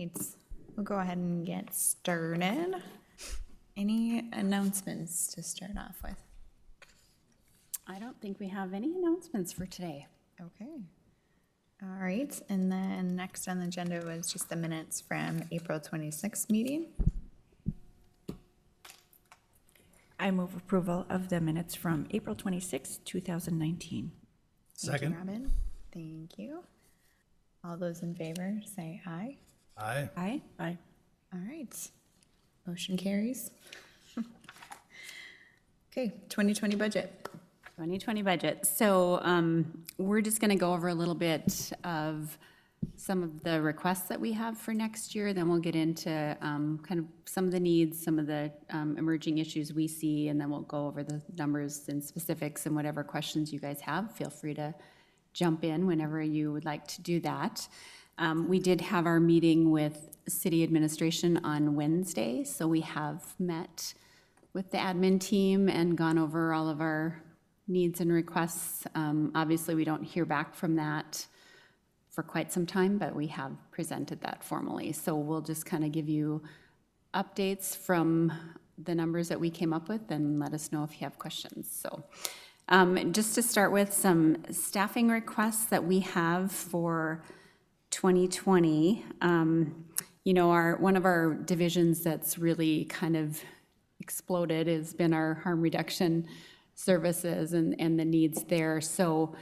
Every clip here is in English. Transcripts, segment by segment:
right, we'll go ahead and get started. Any announcements to start off with? I don't think we have any announcements for today. Okay. All right, and then next on the agenda was just the minutes from April 26th meeting. I move approval of the minutes from April 26, 2019. Thank you, Second. Robin. Thank you. All those in favor, say aye. Aye. Aye. Aye. All right, motion carries. Okay, 2020 budget. 2020 budget. So we're just going to go over a little bit of some of the requests that we have for next year. Then we'll get into kind of some of the needs, some of the emerging issues we see, and then we'll go over the numbers and specifics, and whatever questions you guys have, feel free to jump in whenever you would like to do that. We did have our meeting with city administration on Wednesday, so we have met with the admin team and gone over all of our needs and requests. Obviously, we don't hear back from that for quite some time, but we have presented that formally. So we'll just kind of give you updates from the numbers that we came up with and let us know if you have questions. So just to start with, some staffing requests that we have for 2020. You know, one of our divisions that's really kind of exploded has been our harm reduction services and the needs there. So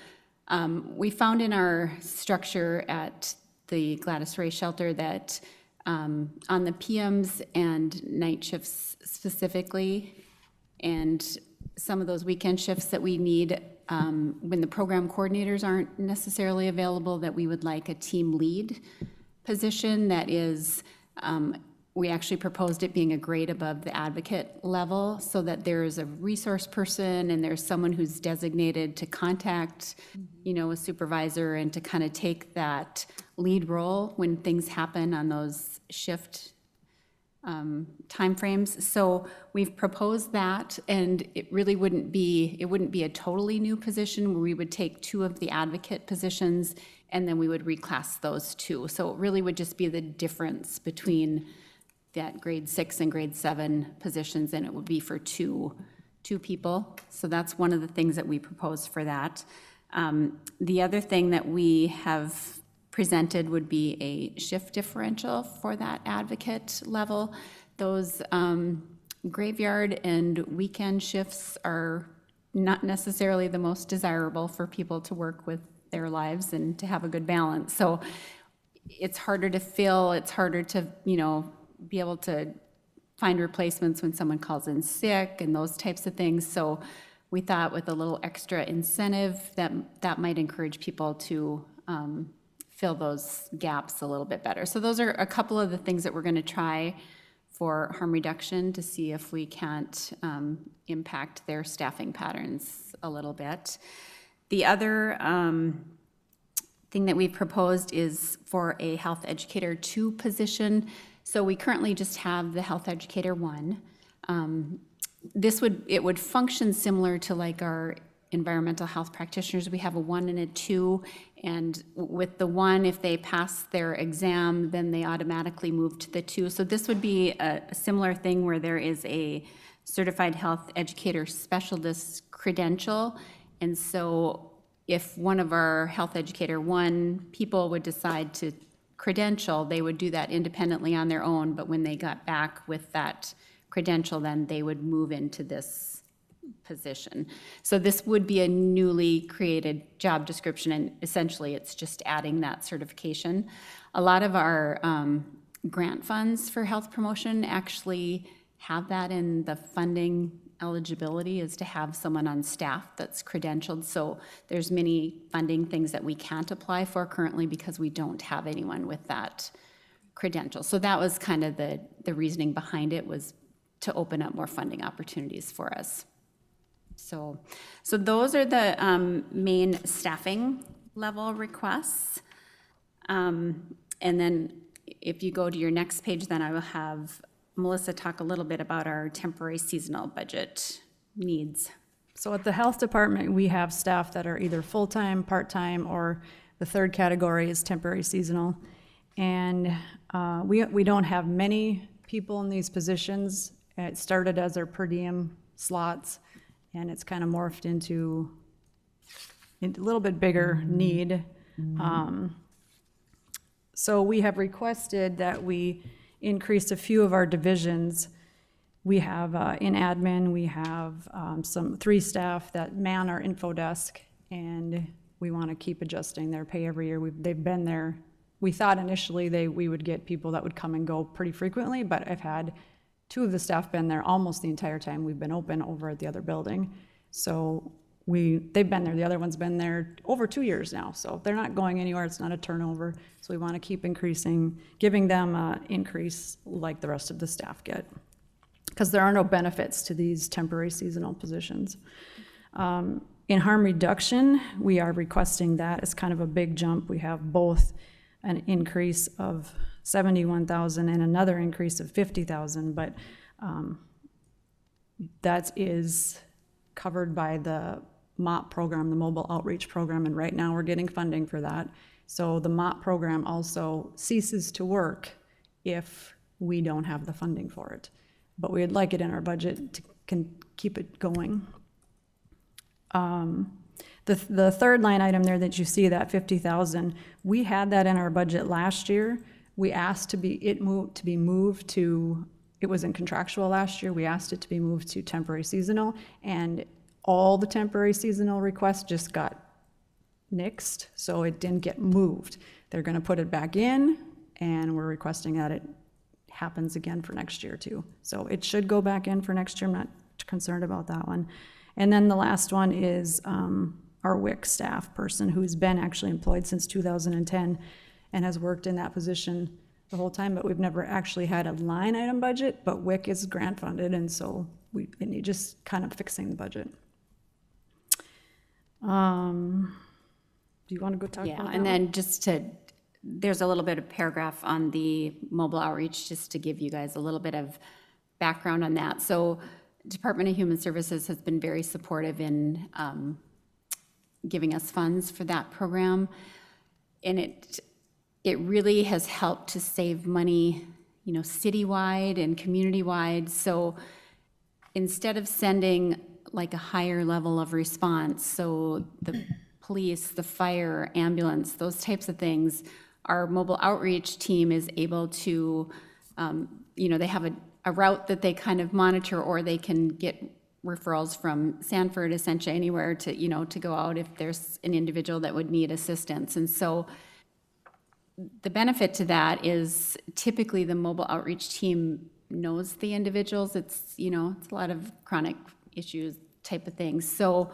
we found in our structure at the Gladys Ray shelter that on the PMs and night shifts specifically, and some of those weekend shifts that we need when the program coordinators aren't necessarily available, that we would like a team lead position that is, we actually proposed it being a grade above the advocate level, so that there's a resource person and there's someone who's designated to contact, you know, a supervisor and to kind of take that lead role when things happen on those shift timeframes. So we've proposed that, and it really wouldn't be a totally new position, where we would take two of the advocate positions and then we would reclass those two. So it really would just be the difference between that grade 6 and grade 7 positions, and it would be for two people. So that's one of the things that we propose for that. The other thing that we have presented would be a shift differential for that advocate level. Those graveyard and weekend shifts are not necessarily the most desirable for people to work with their lives and to have a good balance. So it's harder to fill, it's harder to, you know, be able to find replacements when someone calls in sick and those types of things. So we thought with a little extra incentive that might encourage people to fill those gaps a little bit better. So those are a couple of the things that we're going to try for harm reduction to see if we can't impact their staffing patterns a little bit. The other thing that we've proposed is for a health educator 2 position. So we currently just have the health educator 1. It would function similar to like our environmental health practitioners. We have a 1 and a 2, and with the 1, if they pass their exam, then they automatically move to the 2. So this would be a similar thing where there is a certified health educator specialist credential, and so if one of our health educator 1 people would decide to credential, they would do that independently on their own, but when they got back with that credential, then they would move into this position. So this would be a newly created job description, and essentially it's just adding that certification. A lot of our grant funds for health promotion actually have that in the funding eligibility, is to have someone on staff that's credentialed. So there's many funding things that we can't apply for currently because we don't have anyone with that credential. So that was kind of the reasoning behind it, was to open up more funding opportunities for us. So those are the main staffing level requests. And then if you go to your next page, then I will have Melissa talk a little bit about our temporary seasonal budget needs. So at the health department, we have staff that are either full-time, part-time, or the third category is temporary seasonal. And We don't have many people in these positions. It started as our per diem slots, and it's kind of morphed into a little bit bigger need. So we have requested that we increase a few of our divisions. We have, in admin, we have 3 staff that man our info desk, and we want to keep adjusting their pay every year. They've been there. We thought initially we would get people that would come and go pretty frequently, but I've had 2 of the staff been there almost the entire time we've been open over at the other building. So they've been there. The other one's been there over 2 years now, so they're not going anywhere. It's not a turnover. So we want to keep increasing, giving them an increase like the rest of the staff get, because there are no benefits to these temporary seasonal positions. In harm reduction, we are requesting that as kind of a big jump. We have both an increase of $71,000 and another increase of $50,000, but that is covered by the MOP program, the Mobile Outreach Program, and right now we're getting funding for that. So the MOP program also ceases to work if we don't have the funding for it. But we'd like it in our budget to keep it going. The third line item there that you see, that $50,000, we had that in our budget last year. We asked to be moved to, it was in contractual last year, we asked it to be moved to temporary seasonal, and all the temporary seasonal requests just got nixed, so it didn't get moved. They're gonna put it back in, and we're requesting that it happens again for next year too. So it should go back in for next year. I'm not concerned about that one. And then the last one is our WIC staff person who's been actually employed since 2010 and has worked in that position the whole time, but we've never actually had a line item budget, but WIC is grant funded, and so we need just kind of fixing the budget. Do you want to go talk about that? Yeah, and then there's a little bit of paragraph on the mobile outreach, just to give you guys a little bit of background on that. So Department of Human Services has been very supportive in giving us funds for that program. And it really has helped to save money, citywide and community-wide. So instead of sending like a higher level of response, so the police, the fire, ambulance, those types of things, our mobile outreach team is able to, they have a route that they kind of monitor, or they can get referrals from Sanford, Essentia, anywhere to go out if there's an individual that would need assistance. And so the benefit to that is typically the mobile outreach team knows the individuals. It's a lot of chronic issues type of things. So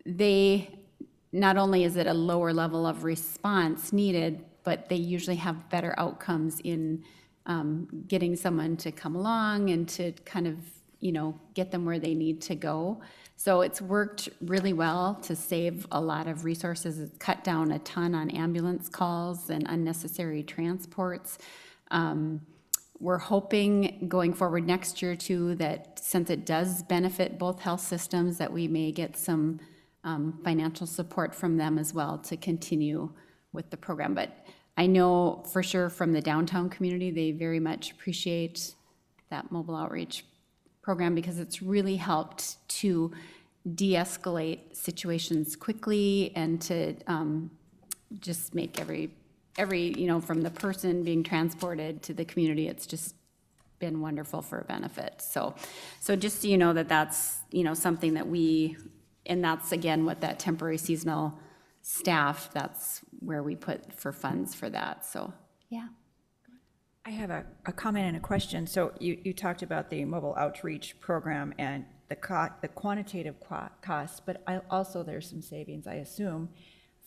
not only is it a lower level of response needed, but they usually have better outcomes in getting someone to come along and to kind of, get them where they need to go. So it's worked really well to save a lot of resources. It's cut down a ton on ambulance calls and unnecessary transports. We're hoping going forward next year too, that since it does benefit both health systems, that we may get some financial support from them as well to continue with the program. But I know for sure from the downtown community, they very much appreciate that mobile outreach program, because it's really helped to de-escalate situations quickly and to just make every from the person being transported to the community, it's just been wonderful for a benefit. So just so you know that's something that and that's again what that temporary seasonal staff, that's where we put for funds for that. So yeah. I have a comment and a question. So you talked about the mobile outreach program and the quantitative costs, but also there's some savings, I assume,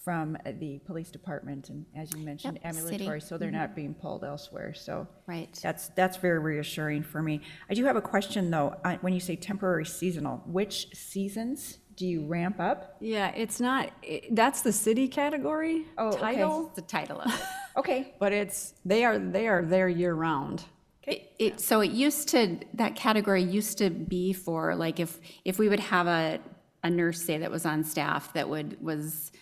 from the police department, and as you mentioned, ambulatory, so they're not being pulled elsewhere. So right, that's very reassuring for me. I do have a question though. When you say temporary seasonal, which seasons do you ramp up? Yeah, it's not, that's the city category title. It's the title of it. Okay. But they are there year round. So that category used to be for, like, if we would have a nurse, say, that was on staff that was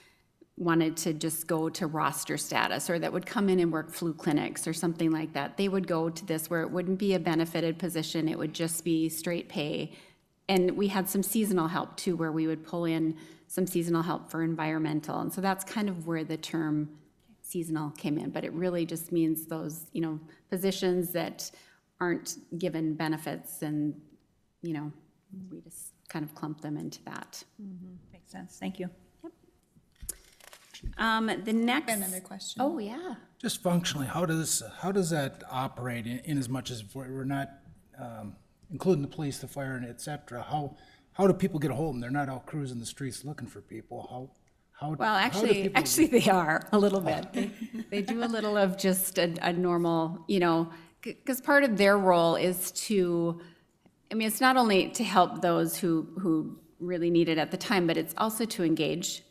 wanted to just go to roster status, or that would come in and work flu clinics or something like that, they would go to this where it wouldn't be a benefited position, it would just be straight pay. And we had some seasonal help too, where we would pull in some seasonal help for environmental. And so that's kind of where the term seasonal came in, but it really just means those, positions that aren't given benefits, and, we just kind of clump them into that. Makes sense, thank you. The next. Another question. Oh, yeah. Just functionally, how does that operate in as much as we're not including the police, the fire, and et cetera? How do people get a hold of them? They're not out cruising the streets looking for people. Well, how do actually, people- they are a little bit. They do a little of just a normal, because part of their role is to, it's not only to help those who really need it at the time, but it's also to engage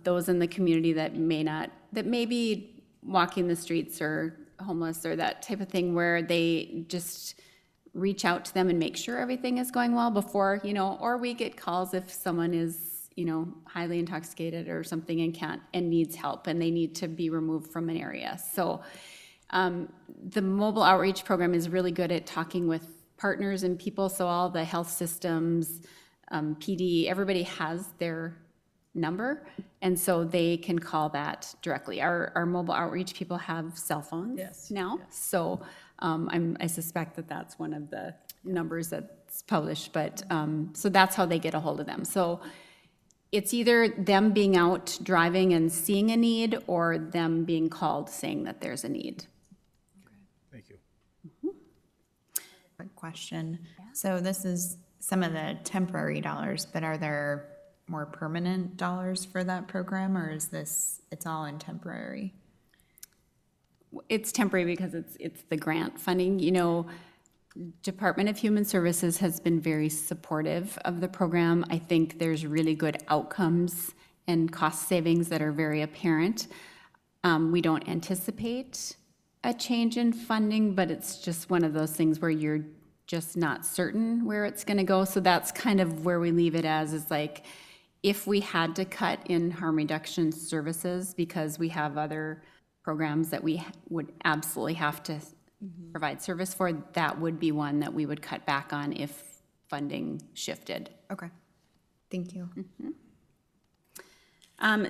those in the community that may be walking the streets or homeless or that type of thing, where they just reach out to them and make sure everything is going well before, or we get calls if someone is, highly intoxicated or something and needs help, and they need to be removed from an area. So the mobile outreach program is really good at talking with partners and people. So all the health systems, PD, everybody has their number, and so they can call that directly. Our mobile outreach people have cell phones now, so I suspect that that's one of the numbers that's published, but so that's how they get a hold of them. So it's either them being out driving and seeing a need, or them being called saying that there's a need. Thank you. Quick question. So this is some of the temporary dollars, but are there more permanent dollars for that program, or is it's all in temporary? It's temporary because it's the grant funding. Department of Human Services has been very supportive of the program. I think there's really good outcomes and cost savings that are very apparent. We don't anticipate a change in funding, but it's just one of those things where you're just not certain where it's going to go. So that's kind of where we leave it as, is like, if we had to cut in harm reduction services because we have other programs that we would absolutely have to provide service for, that would be one that we would cut back on if funding shifted. Okay, thank you.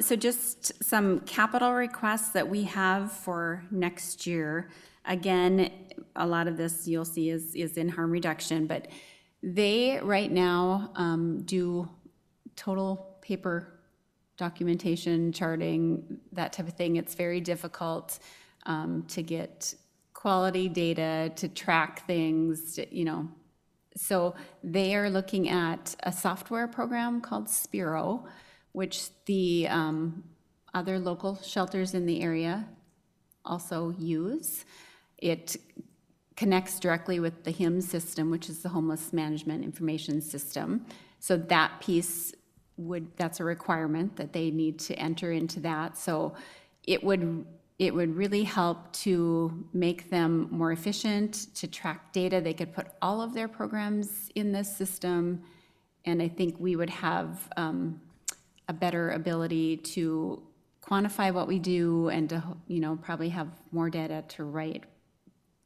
So just some capital requests that we have for next year. Again, a lot of this you'll see is in harm reduction, but they right now do total paper documentation, charting, that type of thing. It's very difficult to get quality data, to track things, So they are looking at a software program called Spiro, which the other local shelters in the area also use. It connects directly with the HIM system, which is the Homeless Management Information System. So that piece that's a requirement that they need to enter into that. So it would really help to make them more efficient, to track data. They could put all of their programs in this system, and I think we would have a better ability to quantify what we do, and to probably have more data to write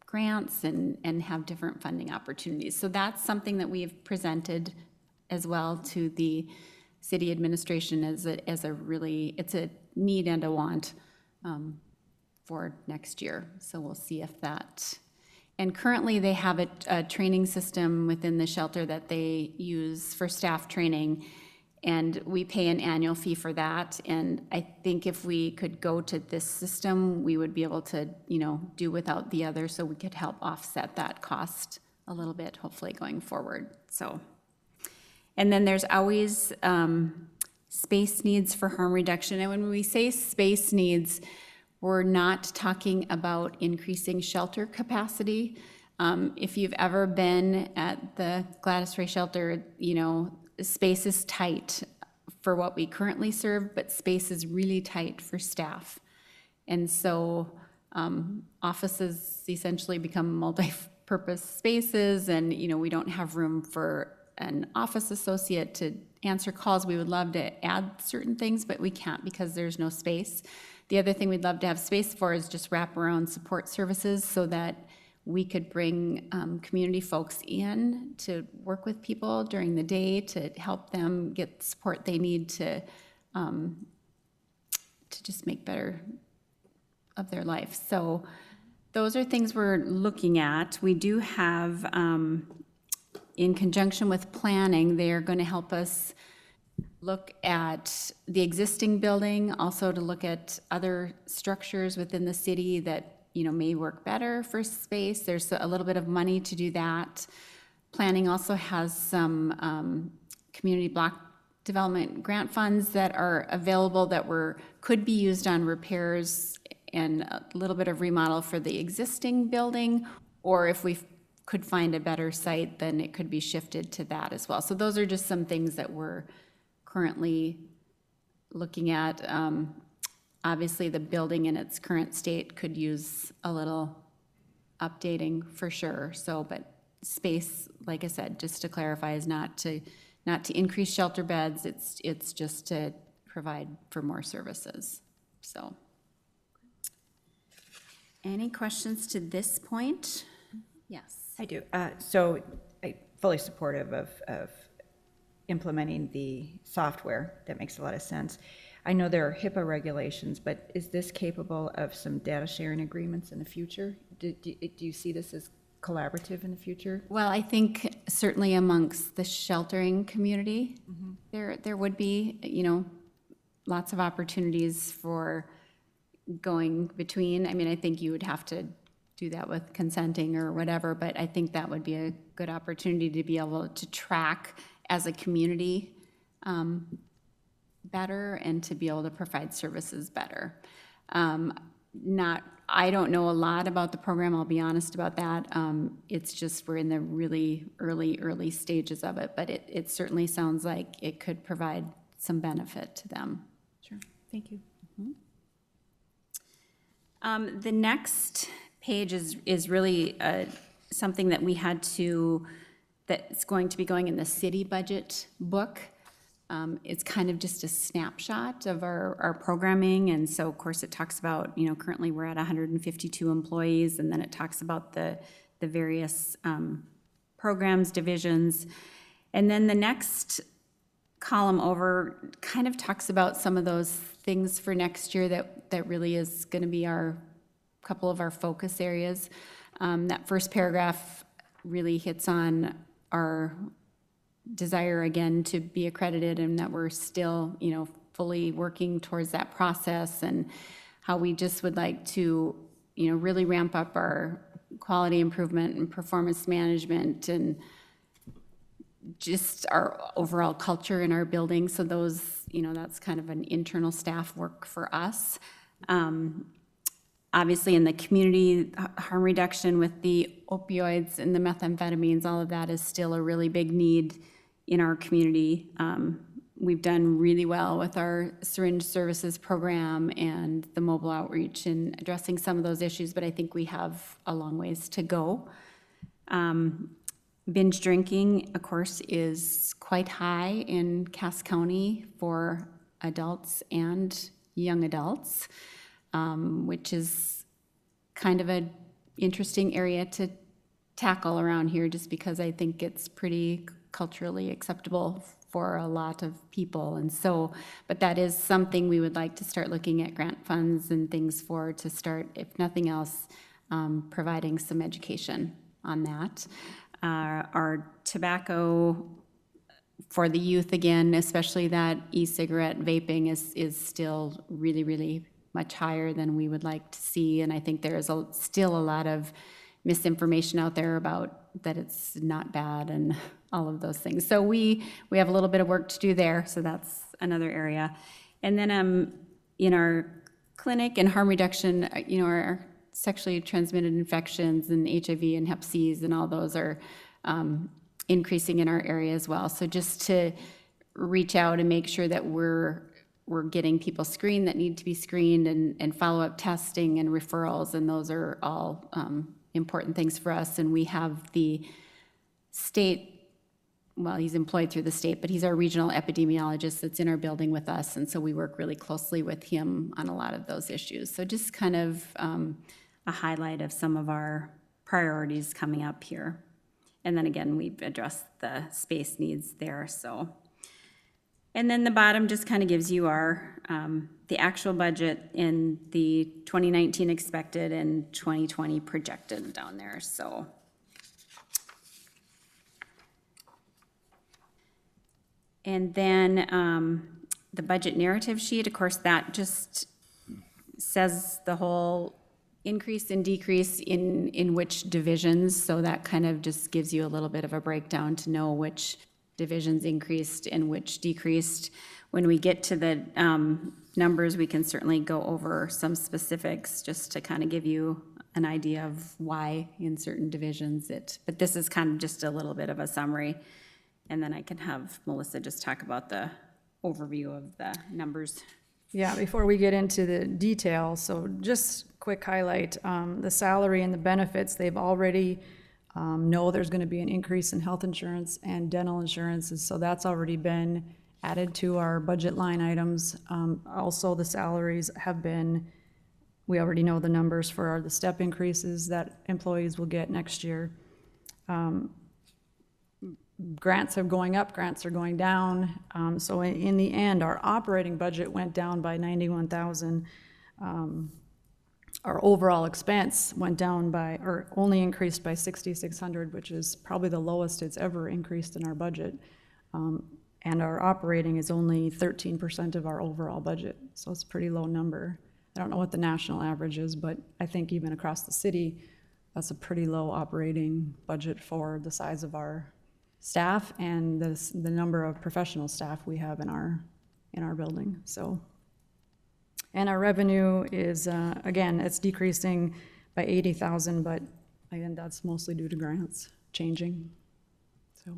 grants and have different funding opportunities. So that's something that we've presented as well to the city administration as it's a need and a want for next year. So we'll see if that, and currently they have a training system within the shelter that they use for staff training, and we pay an annual fee for that. And I think if we could go to this system, we would be able to, do without the other, so we could help offset that cost a little bit, hopefully going forward. So, and then there's always space needs for harm reduction. And when we say space needs, we're not talking about increasing shelter capacity. If you've ever been at the Gladys Ray shelter, space is tight for what we currently serve, but space is really tight for staff. And so offices essentially become multi-purpose spaces, and we don't have room for an office associate to answer calls. We would love to add certain things, but we can't because there's no space. The other thing we'd love to have space for is just wraparound support services so that we could bring community folks in to work with people during the day to help them get the support they need to just make better of their life. So those are things we're looking at. We do have, in conjunction with planning, they're going to help us look at the existing building, also to look at other structures within the city that, you know, may work better for space. There's a little bit of money to do that. Planning also has some community block development grant funds that are available that could be used on repairs and a little bit of remodel for the existing building, or if we could find a better site, then it could be shifted to that as well. So those are just some things that we're currently looking at. Obviously, the building in its current state could use a little updating for sure. So, but space, like I said, just to clarify, is not to increase shelter beds. It's just to provide for more services. So, any questions to this point? Yes. I do. So I'm fully supportive of implementing the software. That makes a lot of sense. I know there are HIPAA regulations, but is this capable of some data sharing agreements in the future? Do you see this as collaborative in the future? Well, I think certainly amongst the sheltering community, there would be, you know, lots of opportunities for going between. I mean, I think you would have to do that with consenting or whatever, but I think that would be a good opportunity to be able to track as a community better and to be able to provide services better. I don't know a lot about the program, I'll be honest about that. It's just we're in the really early stages of it, but it certainly sounds like it could provide some benefit to them. Sure. Thank you. The next page is really something that we had to, that's going to be going in the city budget book. It's kind of just a snapshot of our programming, and so of course it talks about, you know, currently we're at 152 employees, and then it talks about the various programs, divisions, and then the next column over kind of talks about some of those things for next year that really is going to be our couple of our focus areas. That first paragraph really hits on our desire again to be accredited, and that we're still, you know, fully working towards that process, and how we just would like to, you know, really ramp up our quality improvement and performance management and just our overall culture in our building. So those, you know, that's kind of an internal staff work for us. Obviously in the community, harm reduction with the opioids and the methamphetamines, all of that is still a really big need in our community. We've done really well with our syringe services program and the mobile outreach in addressing some of those issues, but I think we have a long ways to go. Binge drinking, of course, is quite high in Cass County for adults and young adults, which is kind of an interesting area to tackle around here, just because I think it's pretty culturally acceptable for a lot of people. And so, but that is something we would like to start looking at grant funds and things for, to start, if nothing else, providing some education on that. Our tobacco for the youth, again, especially that e-cigarette vaping is still really much higher than we would like to see. And I think there is still a lot of misinformation out there about that it's not bad and all of those things. So we have a little bit of work to do there. So that's another area. And then in our clinic and harm reduction, you know, our sexually transmitted infections and HIV and Hep C's and all those are increasing in our area as well. So just to reach out and make sure that we're getting people screened that need to be screened, and follow-up testing and referrals, and those are all important things for us. And we have the state well, he's employed through the state, but he's our regional epidemiologist that's in our building with us, and so we work really closely with him on a lot of those issues. So just kind of a highlight of some of our priorities coming up here. And then again, we've addressed the space needs there, so. And then the bottom just kind of gives you our, the actual budget in the 2019 expected and 2020 projected down there, so. And then the budget narrative sheet, of course, that just says the whole increase and decrease in which divisions. So that kind of just gives you a little bit of a breakdown to know which divisions increased and which decreased. When we get to the numbers, we can certainly go over some specifics just to kind of give you an idea of why in certain divisions but this is kind of just a little bit of a summary. And then I can have Melissa just talk about the overview of the numbers. Yeah, before we get into the details, so just quick highlight, the salary and the benefits, they've already know there's gonna be an increase in health insurance and dental insurances, so that's already been added to our budget line items. Also, the salaries have been, we already know the numbers for the step increases that employees will get next year. Grants are going up, grants are going down. So in the end, our operating budget went down by 91,000. Our overall expense went down by, or only increased by 6,600, which is probably the lowest it's ever increased in our budget. And our operating is only 13% of our overall budget. So it's a pretty low number. I don't know what the national average is, but I think even across the city, that's a pretty low operating budget for the size of our staff and the number of professional staff we have in our building. So, and our revenue is again, it's decreasing by 80,000, but again, that's mostly due to grants changing. So,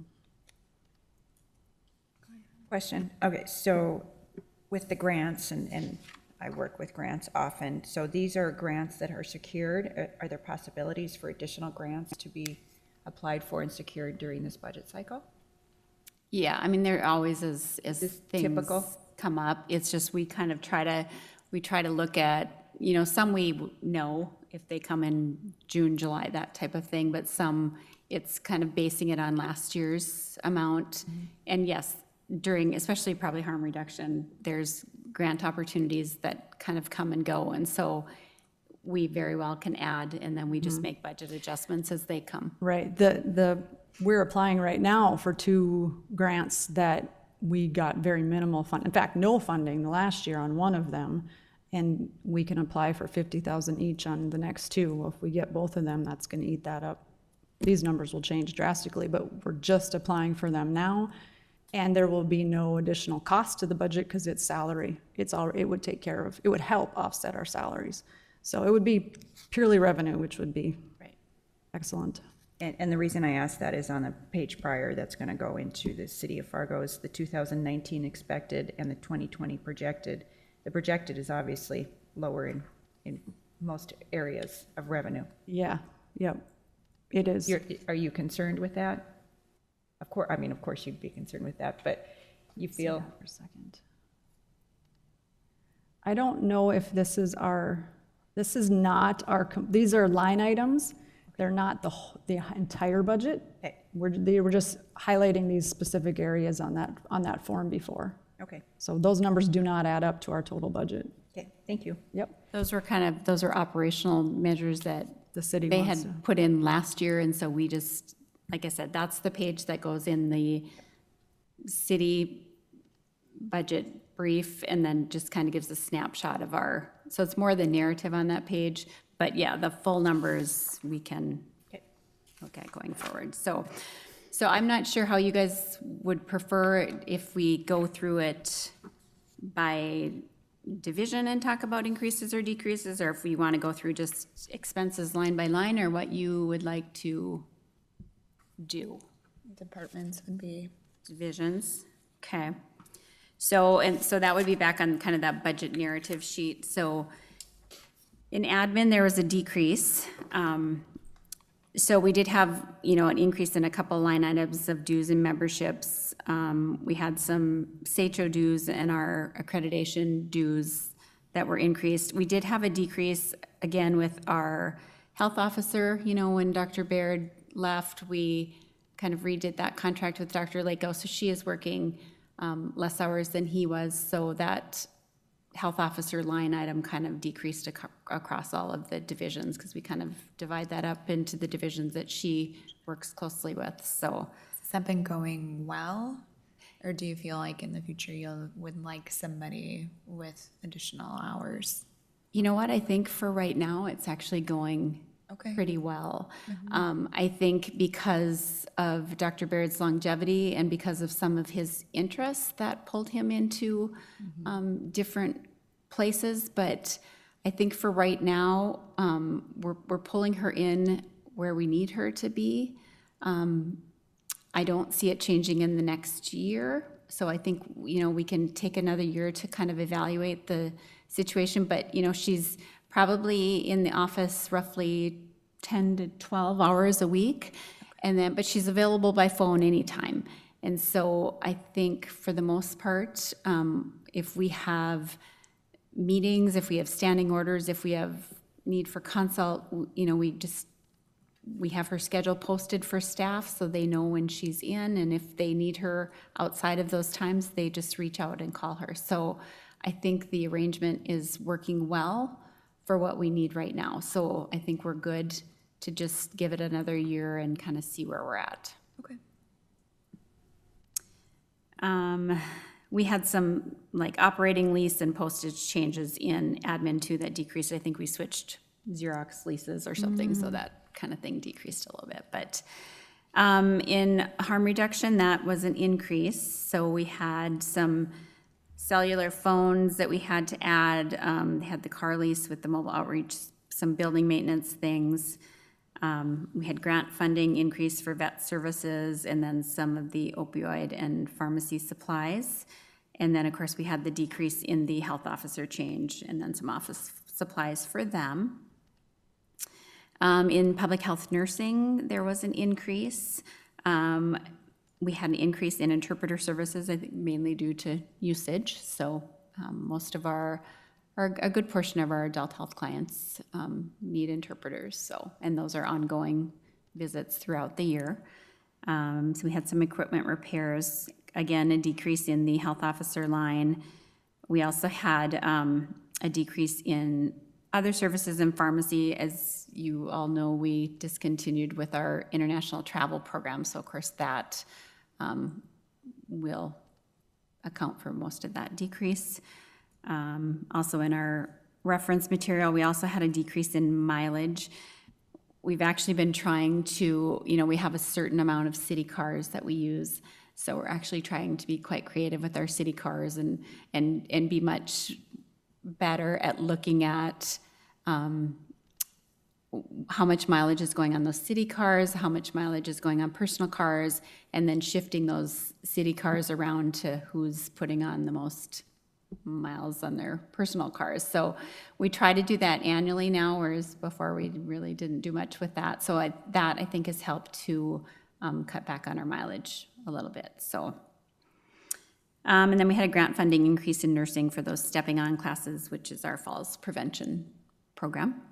Question, okay, so with the grants, and I work with grants often, so these are grants that are secured. Are there possibilities for additional grants to be applied for and secured during this budget cycle? Yeah, I mean, there always is this things typical? come up. It's just we kind of try to look at, some we know if they come in June, July, that type of thing, but some it's kind of basing it on last year's amount. And yes, during, especially probably harm reduction, there's grant opportunities that kind of come and go. And so we very well can add, and then we just make budget adjustments as they come. right, we're applying right now for 2 grants that we got very minimal fund, in fact, no funding the last year on one of them, and we can apply for 50,000 each on the next 2. Well, if we get both of them, that's gonna eat that up. These numbers will change drastically, but we're just applying for them now, and there will be no additional cost to the budget because it's salary. It would take care of, it would help offset our salaries. So it would be purely revenue, which would be excellent. And the reason I asked that is on the page prior, that's going to go into the city of Fargo's, the 2019 expected and the 2020 projected. The projected is obviously lower in most areas of revenue. Yeah, yep, it is. Are you concerned with that? Of course, I mean, of course you'd be concerned with that, but you feel. For a second. I don't know if this is not our, these are line items. They're not the entire budget. Okay. They were just highlighting these specific areas on that form before. Okay, So those numbers do not add up to our total budget. okay, thank you. Yep, Those are operational measures that the city they wants had to. put in last year, and so we just, like I said, that's the page that goes in the city budget brief, and then just kind of gives a snapshot of so it's more the narrative on that page, but yeah, the full numbers we can look at going forward. So I'm not sure how you guys would prefer if we go through it by division and talk about increases or decreases, or if we want to go through just expenses line by line, or what you would like to do. Departments would be. Divisions, okay. So that would be back on kind of that budget narrative sheet. So in admin, there was a decrease. So we did have, an increase in a couple line items of dues and memberships. We had some SATRO dues and our accreditation dues that were increased. We did have a decrease, again, with our health officer. When Dr. Barrett left, we kind of redid that contract with Dr. Lako, so she is working less hours than he was, so that health officer line item kind of decreased across all of the divisions, because we kind of divide that up into the divisions that she works closely with, so. Has that been going well? Or do you feel like in the future you would like somebody with additional hours? You know what, I think for right now, it's actually going Okay. pretty well. I think because of Dr. Barrett's longevity and because of some of his interests that pulled him into different places, but I think for right now, we're pulling her in where we need her to be. I don't see it changing in the next year, so I think, we can take another year to kind of evaluate the situation, but, she's probably in the office roughly 10 to 12 hours a week, but she's available by phone anytime. And so I think for the most part, if we have meetings, if we have standing orders, if we have need for consult, we have her schedule posted for staff so they know when she's in, and if they need her outside of those times, they just reach out and call her. So I think the arrangement is working well for what we need right now. So I think we're good to just give it another year and kind of see where we're at. Okay. We had some operating lease and postage changes in admin too that decreased. I think we switched Xerox leases or something, so that kind of thing decreased a little bit. But in harm reduction, that was an increase. So we had some cellular phones that we had to add. They had the car lease with the mobile outreach, some building maintenance things. We had grant funding increase for vet services, and then some of the opioid and pharmacy supplies. And then, of course, we had the decrease in the health officer change, and then some office supplies for them. In public health nursing, there was an increase. We had an increase in interpreter services, I think mainly due to usage. So most of a good portion of our adult health clients need interpreters. So, and those are ongoing visits throughout the year. So we had some equipment repairs, again, a decrease in the health officer line. We also had a decrease in other services in pharmacy. As you all know, we discontinued with our international travel program. So of course that will account for most of that decrease. Also in our reference material, we also had a decrease in mileage. We've actually been trying to, we have a certain amount of city cars that we use. So we're actually trying to be quite creative with our city cars and be much better at looking at how much mileage is going on those city cars, how much mileage is going on personal cars, and then shifting those city cars around to who's putting on the most miles on their personal cars. So we try to do that annually now, whereas before we really didn't do much with that. So that I think has helped to cut back on our mileage a little bit. So, and then we had a grant funding increase in nursing for those stepping on classes, which is our falls prevention program.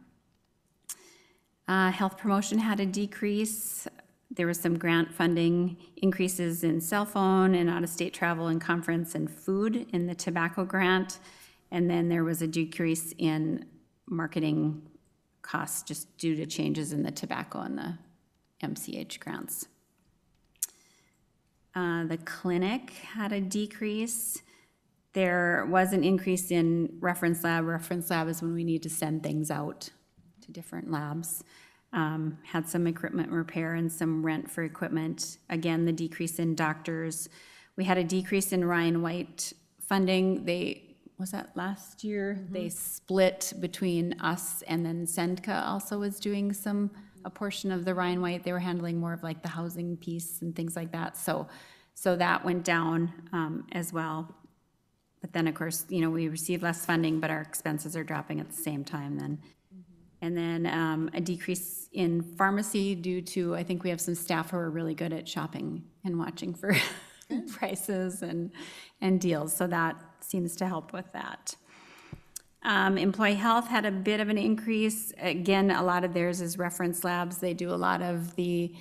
Health promotion had a decrease. There was some grant funding increases in cell phone and out-of-state travel and conference and food in the tobacco grant. And then there was a decrease in marketing costs just due to changes in the tobacco and the MCH grants. The clinic had a decrease. There was an increase in reference lab. Reference lab is when we need to send things out to different labs. Had some equipment repair and some rent for equipment. Again, the decrease in doctors. We had a decrease in Ryan White funding. Was that last year? Mm-hmm. They split between us, and then Sendka also was doing a portion of the Ryan White. They were handling more of like the housing piece and things like that. So that went down as well. But then, of course, we received less funding, but our expenses are dropping at the same time then. And then a decrease in pharmacy due to, I think we have some staff who are really good at shopping and watching for prices and deals, so that seems to help with that. Employee health had a bit of an increase. Again, a lot of theirs is reference labs. They do a lot of the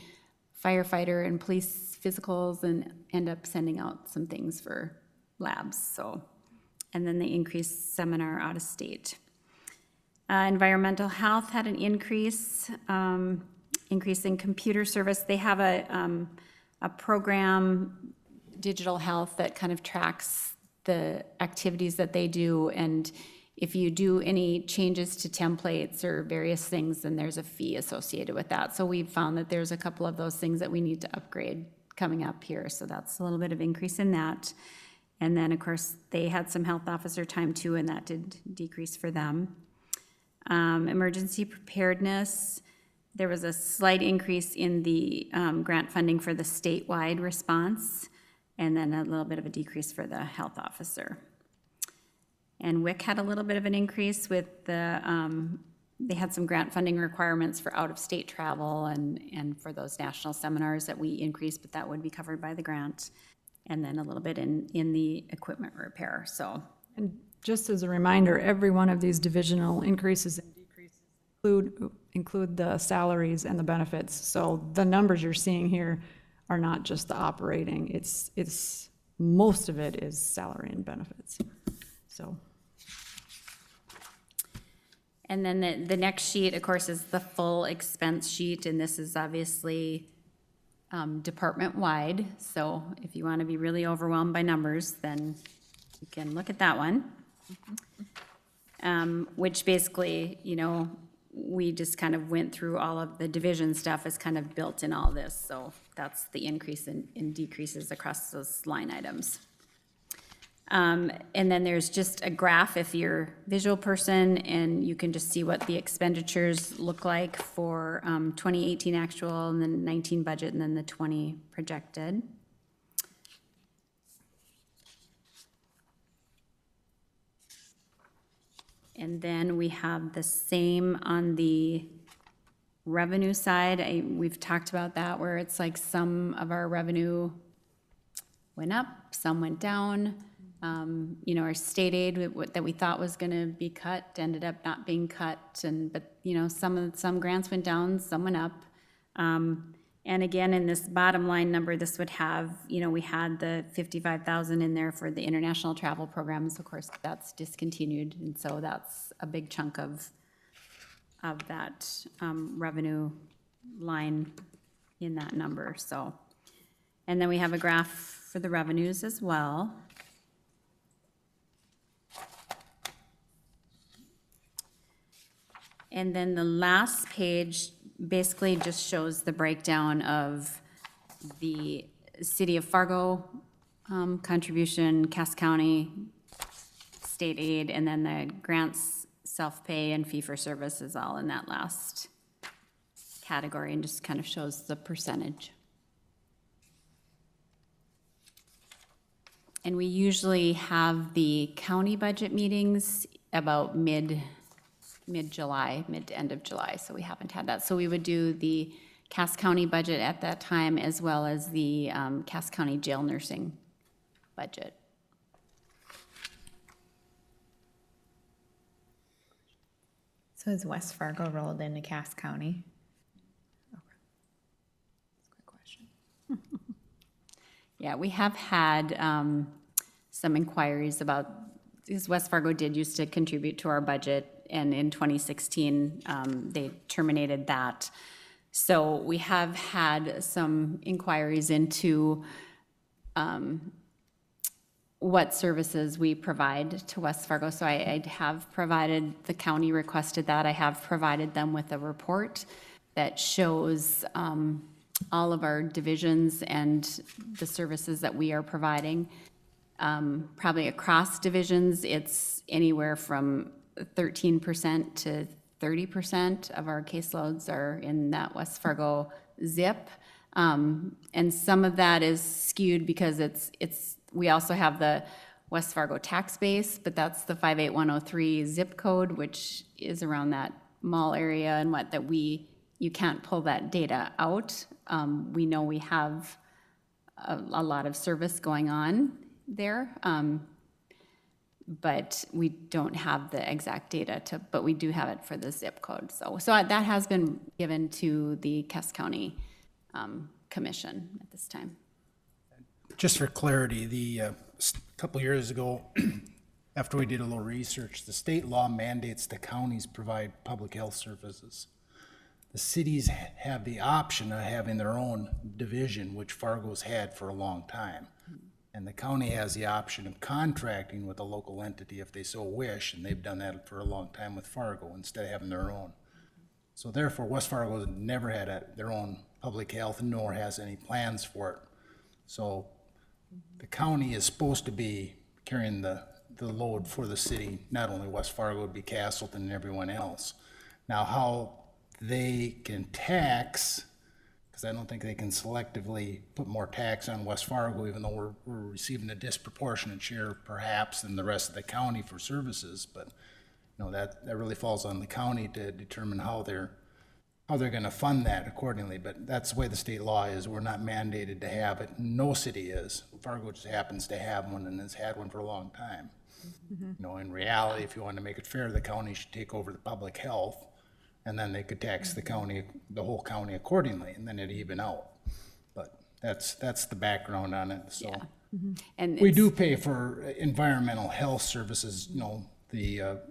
firefighter and police physicals and end up sending out some things for labs, so. And then they increased seminar out of state. Environmental health had an increase in computer service. They have a program, digital health, that kind of tracks the activities that they do, and if you do any changes to templates or various things, then there's a fee associated with that. So we've found that there's a couple of those things that we need to upgrade coming up here, so that's a little bit of increase in that. And then, of course, they had some health officer time too, and that did decrease for them. Emergency preparedness, there was a slight increase in the grant funding for the statewide response, and then a little bit of a decrease for the health officer. And WIC had a little bit of an increase with the, they had some grant funding requirements for out-of-state travel and for those national seminars that we increased, but that would be covered by the grant. And then a little bit in the equipment repair, so. And just as a reminder, every one of these divisional increases and decreases include the salaries and the benefits. So the numbers you're seeing here are not just the operating. It's most of it is salary and benefits. So. And then the next sheet, of course, is the full expense sheet, and this is obviously department-wide. So if you want to be really overwhelmed by numbers, then you can look at that one. Which basically, you know, we just kind of went through all of the division stuff is kind of built in all this. So that's the increase in decreases across those line items. And then there's just a graph if you're a visual person, and you can just see what the expenditures look like for 2018 actual, and then 19 budget, and then the 20 projected. And then we have the same on the revenue side. We've talked about that, where it's like some of our revenue went up, some went down. You know, our state aid that we thought was going to be cut ended up not being cut, but you know, some grants went down, some went up. And again, in this bottom line number, this would have, you know, we had the 55,000 in there for the international travel programs. Of course, that's discontinued, and so that's a big chunk of that revenue line in that number. So, and then we have a graph for the revenues as well. And then the last page basically just shows the breakdown of the City of Fargo contribution, Cass County, state aid, and then the grants, self-pay, and fee-for-service is all in that last category, and just kind of shows the percentage. And we usually have the county budget meetings about mid-July, mid to end of July, so we haven't had that. So we would do the Cass County budget at that time, as well as the Cass County jail nursing budget. So is West Fargo rolled into Cass County? Okay. That's a good question. Yeah, we have had some inquiries about, because West Fargo did used to contribute to our budget, and in 2016, they terminated that. So we have had some inquiries into what services we provide to West Fargo. So I have provided, the county requested that, I have provided them with a report that shows all of our divisions and the services that we are providing. Probably across divisions, it's anywhere from 13% to 30% of our caseloads are in that West Fargo zip. And some of that is skewed because we also have the West Fargo tax base, but that's the 58103 zip code, which is around that mall area and what, that you can't pull that data out. We know we have a lot of service going on there, but we don't have the exact data but we do have it for the zip code. So that has been given to the Cass County Commission at this time. Just for clarity, a couple years ago, after we did a little research, the state law mandates the counties provide public health services. The cities have the option of having their own division, which Fargo's had for a long time. And the county has the option of contracting with a local entity if they so wish, and they've done that for a long time with Fargo instead of having their own. So therefore, West Fargo has never had their own public health, nor has any plans for it. So the county is supposed to be carrying the load for the city, not only West Fargo, it'd be Castleton and everyone else. Now, how they can tax, because I don't think they can selectively put more tax on West Fargo, even though we're receiving a disproportionate share perhaps than the rest of the county for services, but you know, that really falls on the county to determine how they're gonna fund that accordingly. But that's the way the state law is. We're not mandated to have it. No city is. Fargo just happens to have one and has had one for a long time. You know, in reality, if you want to make it fair, the county should take over the public health, and then they could tax the whole county accordingly, and then it'd even out. But that's the background on it, so. Yeah. And We do pay for environmental health services, you know, the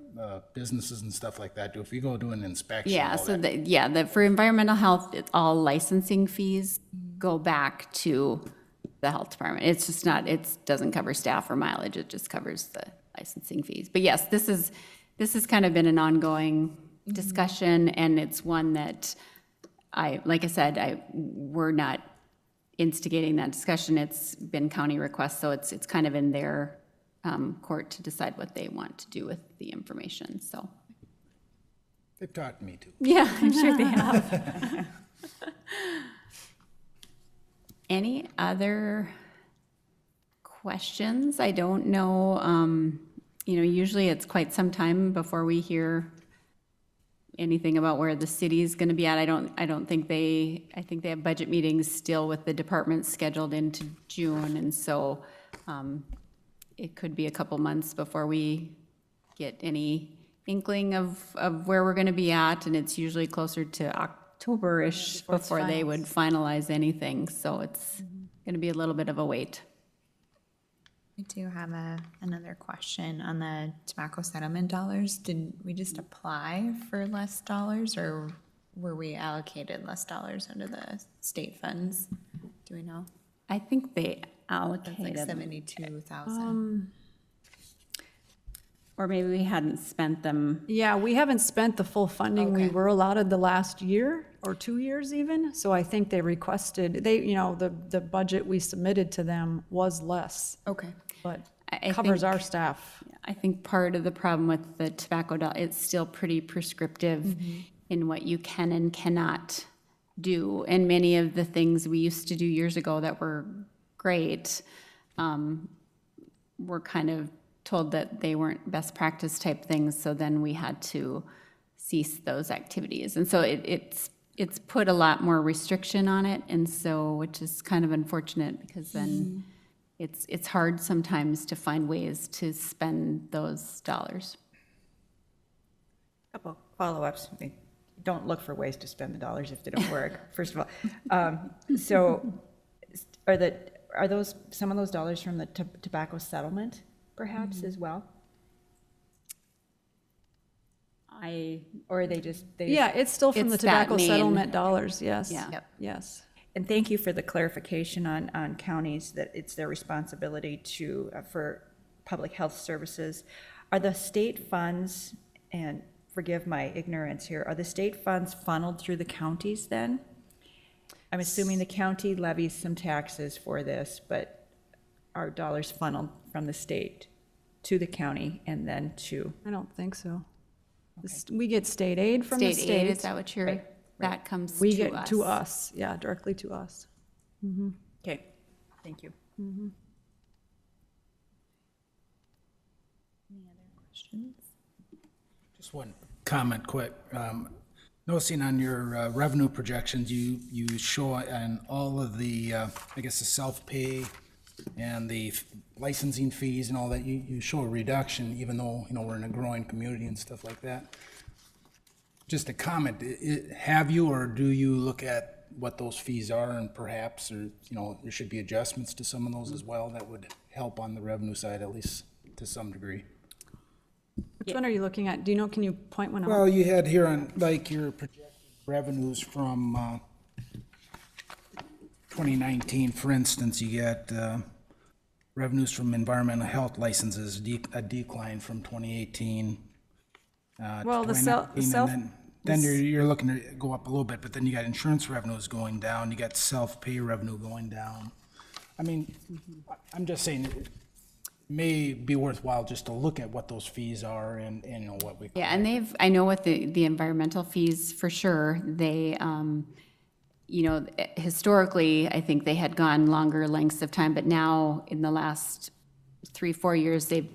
businesses and stuff like that do. If you go do an inspection. yeah, all so that- for environmental health, it's all licensing fees go back to the health department. It's just not, it doesn't cover staff or mileage, it just covers the licensing fees. But yes, this has kind of been an ongoing discussion, and it's one that like I said, we're not instigating that discussion. It's been county requests, so it's kind of in their court to decide what they want to do with the information, so. They've talked to me too. Yeah, I'm sure they have. Any other questions? I don't know, usually it's quite some time before we hear anything about where the city's gonna be at. I think they have budget meetings still with the departments scheduled into June, and so, it could be a couple months before we get any inkling of where we're gonna be at, and it's usually closer to October-ish before they would finalize anything, so it's gonna be a little bit of a wait. I do have another question on the tobacco settlement dollars. Did we just apply for less dollars, or were we allocated less dollars under the state funds? Do we know? I think they That's like allocated, 72,000. or maybe we hadn't spent them. Yeah, we haven't spent the full funding we Okay. were allotted the last year or 2 years even. So I think they requested, the budget we submitted to them was less, Okay. but I covers think- our staff. I think part of the problem with the tobacco dollar, it's still pretty prescriptive in what you can and cannot do. And many of the things we used to do years ago that were great, were kind of told that they weren't best practice type things, so then we had to cease those activities. And so it's put a lot more restriction on it, and so, which is kind of unfortunate, because then it's hard sometimes to find ways to spend those dollars. Couple follow-ups. Don't look for ways to spend the dollars if they don't work, first of all. So are those, some of those dollars from the tobacco settlement perhaps as well? Or are they just? Yeah, it's still from the It's that tobacco main- settlement dollars, yes. Yeah. Yep. Yes. And thank you for the clarification on counties, that it's their responsibility to, for public health services. Are the state funds, and forgive my ignorance here, are the state funds funneled through the counties then? I'm assuming the county levies some taxes for this, but are dollars funneled from the state to the county and then to? I don't think so. We get state aid from the State aid, is state. that what you're, that comes to us? We get to us, yeah, directly to us. Okay, thank you. Any other questions? Just one comment quick. Noticing on your revenue projections, you show on all of the, I guess, the self-pay and the licensing fees and all that, you show a reduction, even though, we're in a growing community and stuff like that. Just a comment, have you or do you look at what those fees are and perhaps, or, there should be adjustments to some of those as well that would help on the revenue side, at least to some degree? Which one are you looking at? Do you know, can you point one out? Well, you had here on, like, your projected revenues from 2019, for instance, you get revenues from environmental health licenses, a decline from 2018 to Well, the 2019, and then you're looking to go up a little bit, but then you got insurance revenues going down, you got self-pay revenue going down. I mean, I'm just saying, it may be worthwhile just to look at what those fees are and what we. Yeah, and I know with the environmental fees, for sure, they, historically, I think they had gone longer lengths of time, but now in the last 3-4 years, they've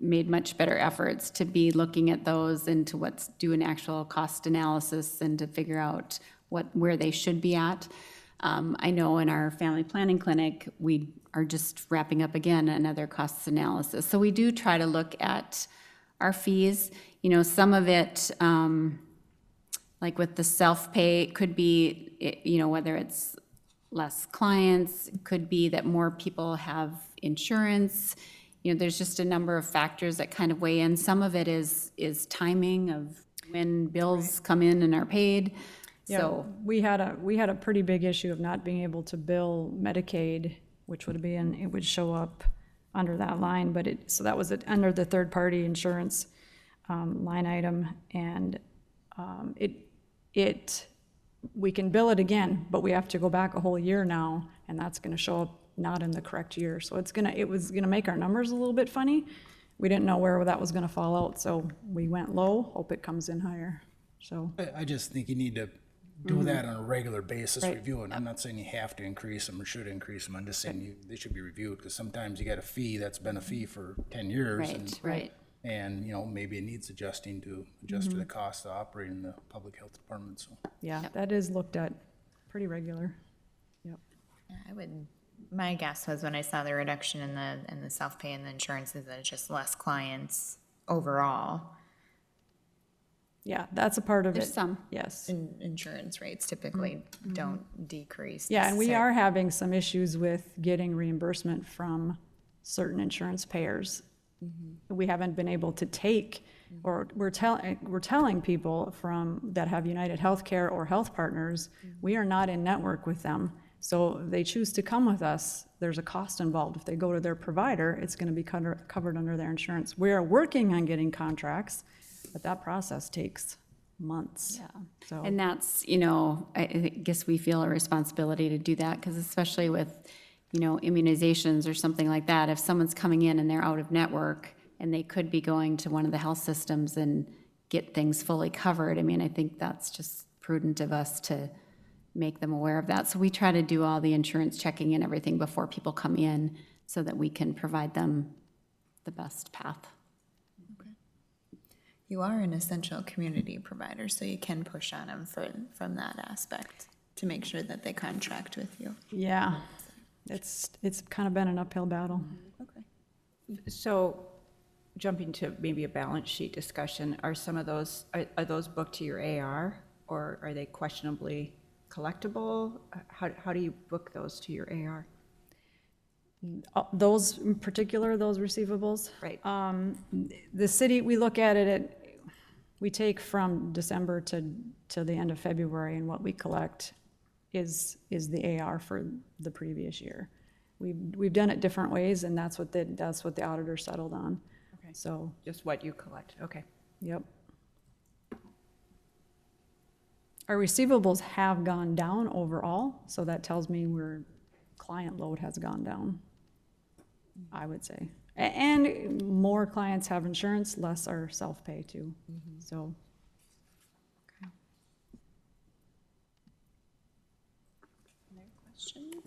made much better efforts to be looking at those and to do an actual cost analysis and to figure out where they should be at. I know in our family planning clinic, we are just wrapping up again another costs analysis. So we do try to look at our fees. Some of it, like with the self-pay, it could be, whether it's less clients, it could be that more people have insurance. There's just a number of factors that kind of weigh in. Some of it is timing of when bills come in and are paid. Yeah, So we had a pretty big issue of not being able to bill Medicaid, which it would show up under that line, so that was under the third-party insurance line item, and we can bill it again, but we have to go back a whole year now, and that's gonna show up not in the correct year, so it was gonna make our numbers a little bit funny. We didn't know where that was gonna fall out, so we went low, hope it comes in higher, so. I just think you need to do that on a regular basis, Right. review it. I'm not saying you have to increase them or should increase them. I'm just saying they should be reviewed, because sometimes you get a fee that's been a fee for 10 years. right. And, maybe it needs adjusting to adjust to the cost of operating the public health department, so. Yeah, that is looked at pretty regular. Yep. Yeah, my guess was when I saw the reduction in the self-pay and the insurances, that it's just less clients overall. Yeah, that's a part of it. There's some. Yes. Insurance rates typically don't decrease. Yeah, and we So- are having some issues with getting reimbursement from certain insurance payers. We haven't been able to take, or we're telling people that have United Healthcare or Health Partners, we are not in network with them. So if they choose to come with us, there's a cost involved. If they go to their provider, it's gonna be covered under their insurance. We are working on getting contracts, but that process takes months. Yeah. So, And that's, I guess we feel a responsibility to do that, because especially with, immunizations or something like that, if someone's coming in and they're out of network and they could be going to one of the health systems and get things fully covered, I think that's just prudent of us to make them aware of that. So we try to do all the insurance checking and everything before people come in so that we can provide them the best path. You are an essential community provider, so you can push on them from that aspect to make sure that they contract with you. yeah, it's kind of been an uphill battle. Okay. So, jumping to maybe a balance sheet discussion, are some of those, are those booked to your AR, or are they questionably collectible? How do you book those to your AR? Those in particular, those receivables? Right. The city, we look at it, we take from December to the end of February, and what we collect is the AR for the previous year. We've done it different ways, and that's what the auditor settled on. Okay. So, Just what you collect, okay. yep. Our receivables have gone down overall, so that tells me client load has gone down, I would say. And more clients have insurance, less are self-pay too, so. Questions?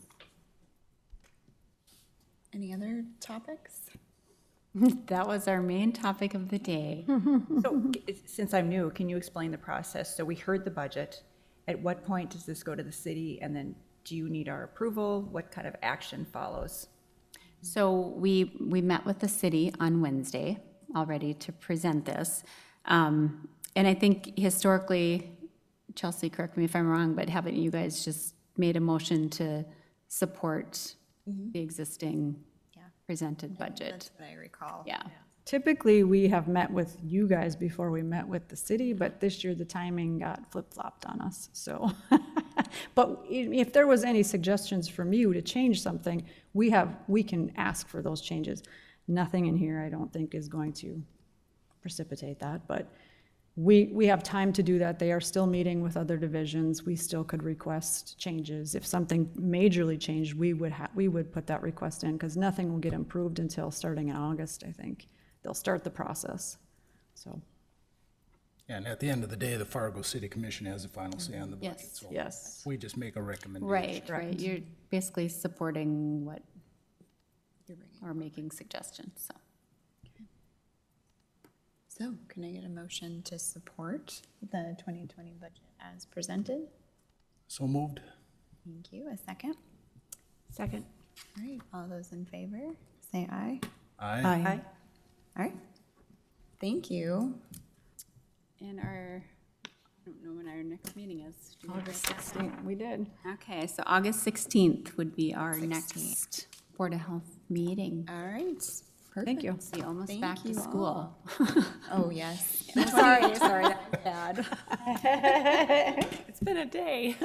Any other topics? That was our main topic of the day. So, since I'm new, can you explain the process? So we heard the budget. At what point does this go to the city? And then do you need our approval? What kind of action follows? So we met with the city on Wednesday already to present this. And I think historically, Chelsea, correct me if I'm wrong, but haven't you guys just made a motion to support the existing Yeah. presented budget? That's what I recall. Yeah. Typically, we have met with you guys before we met with the city, but this year the timing got flip-flopped on us, so. But if there was any suggestions from you to change something, we can ask for those changes. Nothing in here, I don't think, is going to precipitate that, but we have time to do that. They are still meeting with other divisions. We still could request changes. If something majorly changed, we would put that request in, because nothing will get improved until starting in August, I think. They'll start the process, so, And at the end of the day, the Fargo City Commission has the final say on the budget. Yes. So yes. we just make a recommendation. Right. You're basically supporting what, or making suggestions, so. So can I get a motion to support the 2020 budget as presented? So moved. Thank you. A second? Second. All right, all those in favor, say aye. Aye. All right. Thank you. And I don't know when our next meeting is. Do you have August it? 16th, we did. Okay, so August 16th would be our 16th. next Board of Health meeting. All right. Perfect. Thank you. See, almost Thank back to you school. all. Oh, yes. Sorry, that was bad. It's been a day.